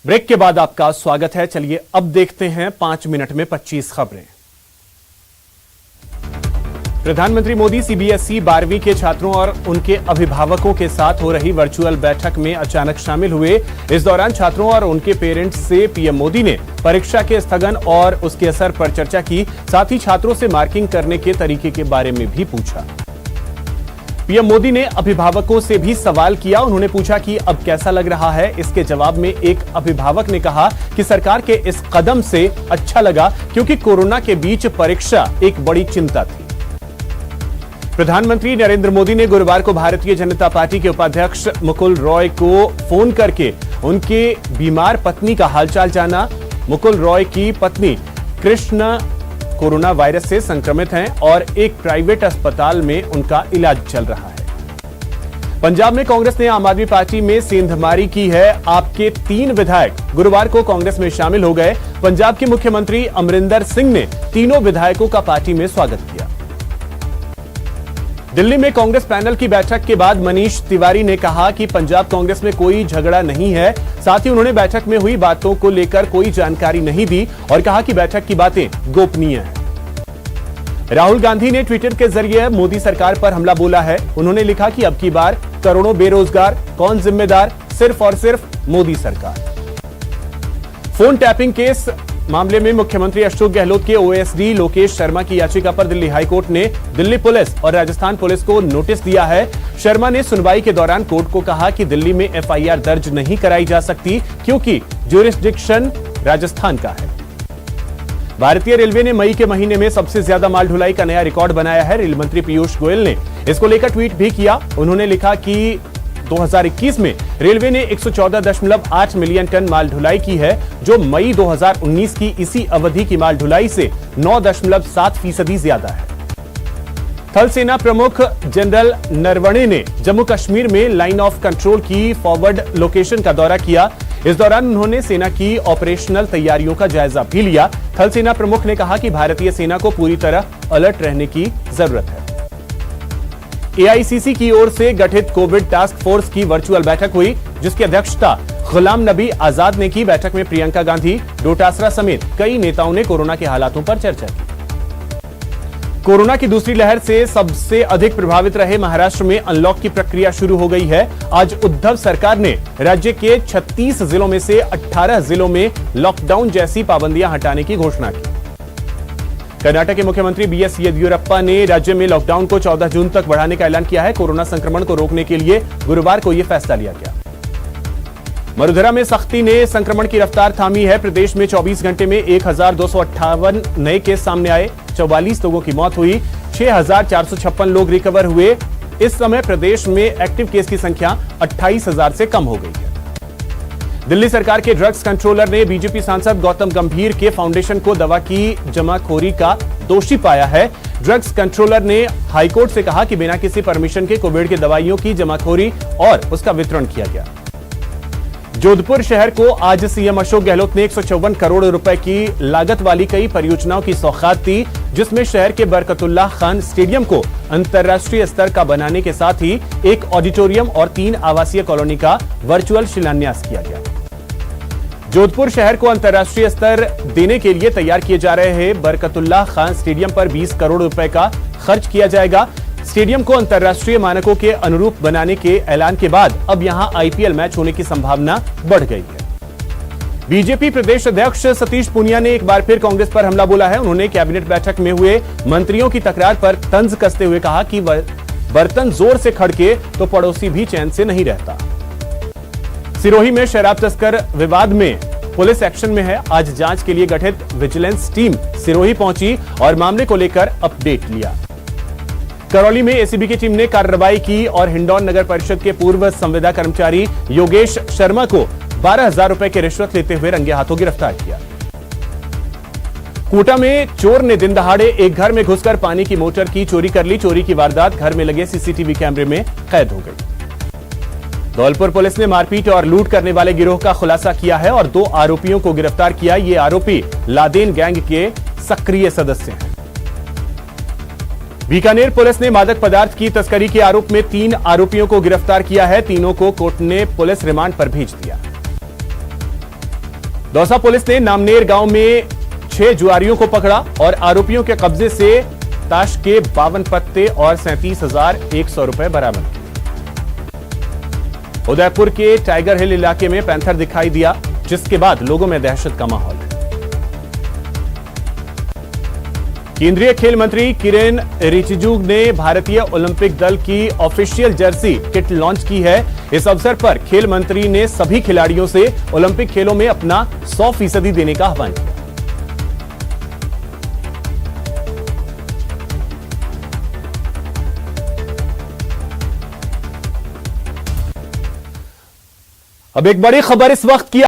Break के बाद आपका स्वागत है। चलिए अब देखते हैं 5 मिनट में 25 खबरें। प्रधानमंत्री मोदी सीबीएसई 12वीं के छात्रों और उनके अभिभावकों के साथ हो रही वर्चुअल बैठक में अचानक शामिल हुए। इस दौरान छात्रों और उनके पेरेंट्स से पीएम मोदी ने परीक्षा के स्थगन और उसके असर पर चर्चा की। साथ ही छात्रों से मार्किंग करने के तरीके के बारे में भी पूछा। पीएम मोदी ने अभिभावकों से भी सवाल किया। उन्होंने पूछा कि अब कैसा लग रहा है। इसके जवाब में एक अभिभावक ने कहा कि सरकार के इस कदम से अच्छा लगा क्योंकि कोरोना के बीच परीक्षा एक बड़ी चिंता थी। प्रधानमंत्री नरेंद्र मोदी ने गुरुवार को भारतीय जनता पार्टी के उपाध्यक्ष मुकुल रॉय को फोन करके उनके बीमार पत्नी का हालचाल जाना। मुकुल रॉय की पत्नी कृष्णा कोरोना वायरस से संक्रमित हैं और एक प्राइवेट अस्पताल में उनका इलाज चल रहा है। पंजाब में कांग्रेस ने आम आदमी पार्टी में सेंधमारी की है। आपके 3 विधायक गुरुवार को कांग्रेस में शामिल हो गए। पंजाब के मुख्यमंत्री अमरिंदर सिंह ने तीनों विधायकों का पार्टी में स्वागत किया। दिल्ली में कांग्रेस पैनल की बैठक के बाद मनीष तिवारी ने कहा कि पंजाब कांग्रेस में कोई झगड़ा नहीं है। साथ ही उन्होंने बैठक में हुई बातों को लेकर कोई जानकारी नहीं दी और कहा कि बैठक की बातें गोपनीय हैं। राहुल गांधी ने ट्विटर के जरिए मोदी सरकार पर हमला बोला है। उन्होंने लिखा कि अब की बार करोड़ों बेरोजगार, कौन जिम्मेदार? सिर्फ और सिर्फ मोदी सरकार। फोन टैपिंग केस मामले में मुख्यमंत्री अशोक गहलोत के ओएसडी लोकेश शर्मा की याचिका पर दिल्ली हाईकोर्ट ने दिल्ली पुलिस और राजस्थान पुलिस को नोटिस दिया है। शर्मा ने सुनवाई के दौरान कोर्ट को कहा कि दिल्ली में एफआईआर दर्ज नहीं कराई जा सकती क्योंकि ज्यूरिसडिक्शन राजस्थान का है। भारतीय रेलवे ने मई के महीने में सबसे ज्यादा माल ढुलाई का नया रिकॉर्ड बनाया है। रेल मंत्री पीयूष गोयल ने इसको लेकर ट्वीट भी किया। उन्होंने लिखा कि 2021 में रेलवे ने 114.8 मिलियन टन माल ढुलाई की है, जो मई 2019 की इसी अवधि की माल ढुलाई से 9.7% ज्यादा है। थल सेना प्रमुख जनरल नरवणे ने जम्मू कश्मीर में लाइन ऑफ कंट्रोल की फॉरवर्ड लोकेशन का दौरा किया। इस दौरान उन्होंने सेना की ऑपरेशनल तैयारियों का जायजा भी लिया। थल सेना प्रमुख ने कहा कि भारतीय सेना को पूरी तरह अलर्ट रहने की जरूरत है। एआईसीसी की ओर से गठित कोविड टास्क फोर्स की वर्चुअल बैठक हुई, जिसकी अध्यक्षता गुलाम नबी आजाद ने की। बैठक में प्रियंका गांधी डोटासरा समेत कई नेताओं ने कोरोना के हालातों पर चर्चा की। कोरोना की दूसरी लहर से सबसे अधिक प्रभावित रहे महाराष्ट्र में अनलॉक की प्रक्रिया शुरू हो गई है। आज उद्धव सरकार ने राज्य के 36 जिलों में से 18 जिलों में लॉकडाउन जैसी पाबंदियां हटाने की घोषणा की। कर्नाटक के मुख्यमंत्री बीएस येदियुरप्पा ने राज्य में लॉकडाउन को 14 जून तक बढ़ाने का ऐलान किया है। कोरोना संक्रमण को रोकने के लिए गुरुवार को यह फैसला लिया गया। मरुधरा में सख्ती ने संक्रमण की रफ्तार थामी है। प्रदेश में 24 घंटे में 1258 नए केस सामने आए। 44 लोगों की मौत हुई। 6456 लोग रिकवर हुए। इस समय प्रदेश में एक्टिव केस की संख्या 28,000 से कम हो गई है। दिल्ली सरकार के ड्रग्स कंट्रोलर ने बीजेपी सांसद गौतम गंभीर के फाउंडेशन को दवा की जमाखोरी का दोषी पाया है। ड्रग्स कंट्रोलर ने हाईकोर्ट से कहा कि बिना किसी परमिशन के कोविड की दवाइयों की जमाखोरी और उसका वितरण किया गया। जोधपुर शहर को आज सीएम अशोक गहलोत ने 154 करोड़ रुपए की लागत वाली कई परियोजनाओं की सौगात दी, जिसमें शहर के बरकतुल्लाह खान स्टेडियम को अंतर्राष्ट्रीय स्तर का बनाने के साथ ही एक ऑडिटोरियम और 3 आवासीय कॉलोनी का वर्चुअल शिलान्यास किया गया। जोधपुर शहर को अंतर्राष्ट्रीय स्तर देने के लिए तैयार किए जा रहे हैं बरकतुल्लाह खान स्टेडियम पर 20 करोड़ रुपए का खर्च किया जाएगा। स्टेडियम को अंतर्राष्ट्रीय मानकों के अनुरूप बनाने के ऐलान के बाद अब यहां आईपीएल मैच होने की संभावना बढ़ गई है। बीजेपी प्रदेश अध्यक्ष सतीश पूनिया ने एक बार फिर कांग्रेस पर हमला बोला है। उन्होंने कैबिनेट बैठक में हुए मंत्रियों की तकरार पर तंज कसते हुए कहा कि बर्तन जोर से खड़के तो पड़ोसी भी चैन से नहीं रहता। सिरोही में शराब तस्कर विवाद में पुलिस एक्शन में है। आज जांच के लिए गठित विजिलेंस टीम सिरोही पहुंची और मामले को लेकर अपडेट लिया। करौली में एसीबी की टीम ने कार्रवाई की और हिंडौन नगर परिषद के पूर्व संविदा कर्मचारी योगेश शर्मा को 12,000 रुपए की रिश्वत लेते हुए रंगे हाथों गिरफ्तार किया। कोटा में चोर ने दिन दहाड़े एक घर में घुसकर पानी की मोटर की चोरी कर ली। चोरी की वारदात घर में लगे सीसीटीवी कैमरे में कैद हो गई। धौलपुर पुलिस ने मारपीट और लूट करने वाले गिरोह का खुलासा किया है और 2 आरोपियों को गिरफ्तार किया। ये आरोपी लादेन गैंग के सक्रिय सदस्य हैं। बीकानेर पुलिस ने मादक पदार्थ की तस्करी के आरोप में 3 आरोपियों को गिरफ्तार किया है। तीनों को कोर्ट ने पुलिस रिमांड पर भेज दिया। दौसा पुलिस ने नामनेर गांव में 6 जुआरियों को पकड़ा और आरोपियों के कब्जे से ताश के 52 पत्ते और 37,100 रुपए बरामद किए। उदयपुर के टाइगर हिल इलाके में पैंथर दिखाई दिया, जिसके बाद लोगों में दहशत का माहौल। केंद्रीय खेल मंत्री किरेन रिजिजू ने भारतीय ओलंपिक दल की ऑफिशियल जर्सी किट लॉन्च की है। इस अवसर पर खेल मंत्री ने सभी खिलाड़ियों से ओलंपिक खेलों में अपना 100% देने का आह्वान किया। अब एक बड़ी खबर इस वक्त की